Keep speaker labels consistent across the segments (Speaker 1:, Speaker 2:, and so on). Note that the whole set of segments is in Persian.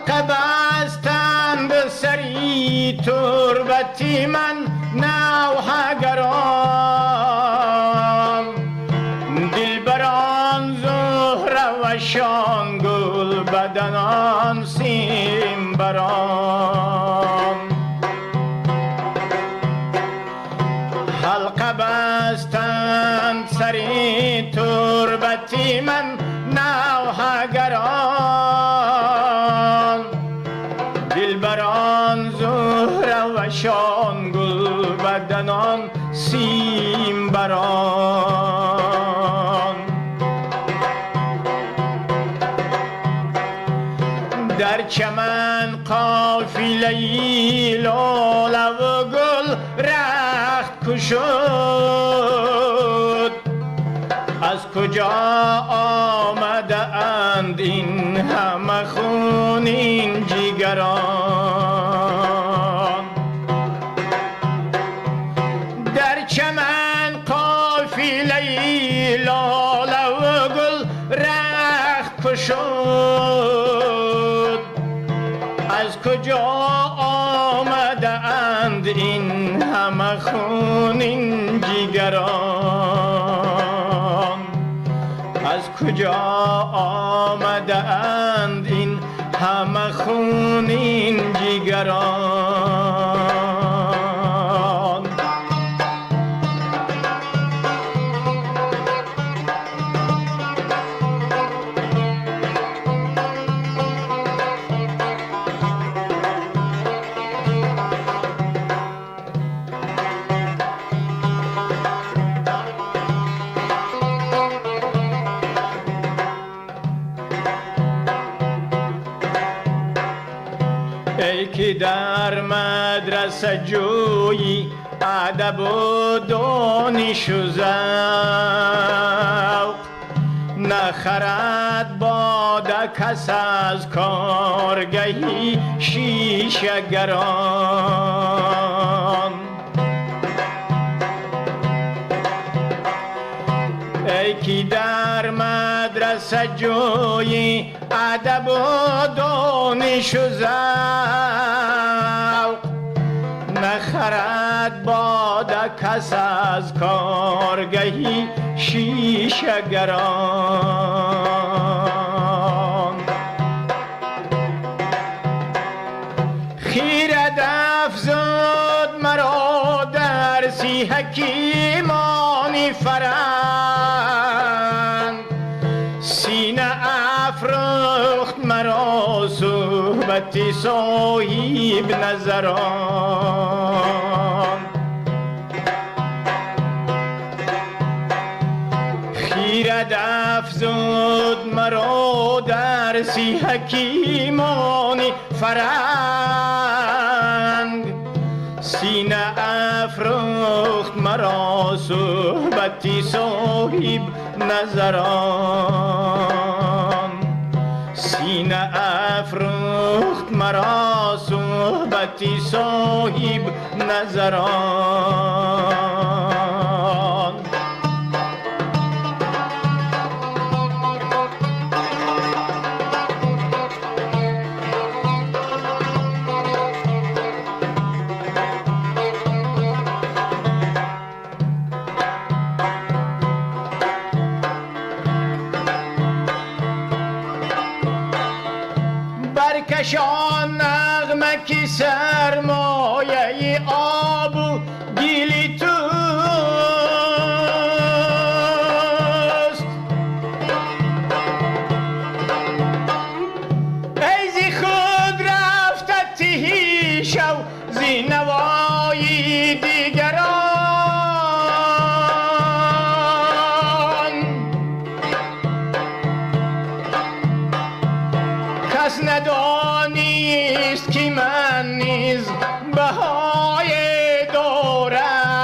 Speaker 1: حلقه بستند سری تربتی من نوحگران، دلبران زهره و شان گل بدنان سیمبران. حلقه بستند سری تربتی من نوحگران، دلبران زهره و شان گل بدنان سیمبران. در چمن قافله لاله و گل رخت کشد، از کجا آمده اند این همه خونین جگران؟ در چمن قافله لاله و گل رخت کشد، از کجا آمده اند این همه خونین جگران؟ از کجا آمده اند این همه خونین جگران؟ ای که در مدرسه جویی ادب و دانش و ذوق، نخرد باده کس از کارگهی شیشه گران. ای که در مدرسه جویی ادب و دانش و ذوق، نخرد باده کس از کارگهی شیشه گران. خیرت افزود مرا درسی حکیمانی فرهنگ، سینه افروخت مرا صحبت صاحب نظران. خیرت افزود مرا درسی حکیمانی فرهنگ، سینه افروخت مرا صحبت صاحب نظران. سینه افروخت مرا صحبت صاحب نظران. برکشان نغمه که سرمایه آب و گلی توست، ای زی خود رفته تهی شو زی نوای دیگران. کس ندانیست که من نیز بهای دارم،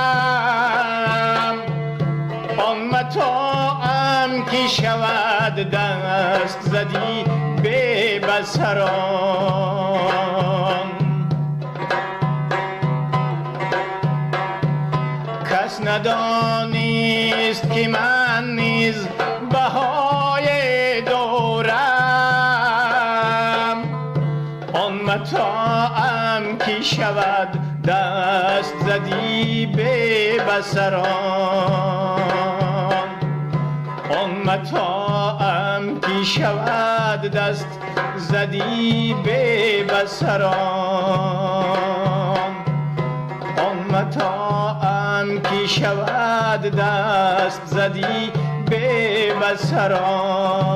Speaker 1: آن متاعم که شود دست زدی به بسران. کس ندانیست که من نیز بهای دارم، متاعم کی شود دست زدی به بسران آن متاعم کی شود دست زدی به بسران آن متاعم کی شود دست زدی به بسران